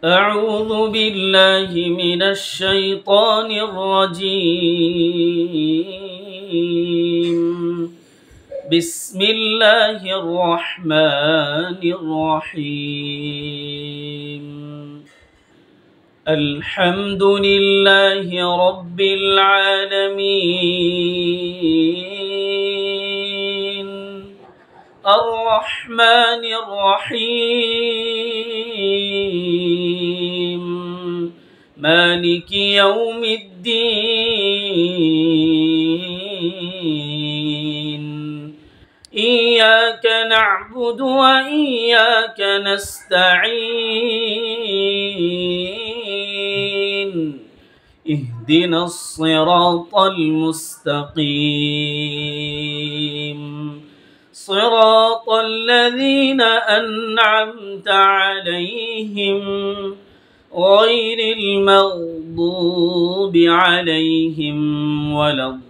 أعوذ بالله من الشيطان الرجيم. بسم الله الرحمن الرحيم. الحمد لله رب العالمين الرحمن الرحيم مالك يوم الدين. إياك نعبد وإياك نستعين. اهدنا الصراط المستقيم صراط الذين أنعمت عليهم غير المغضوب عليهم ولا الضالين.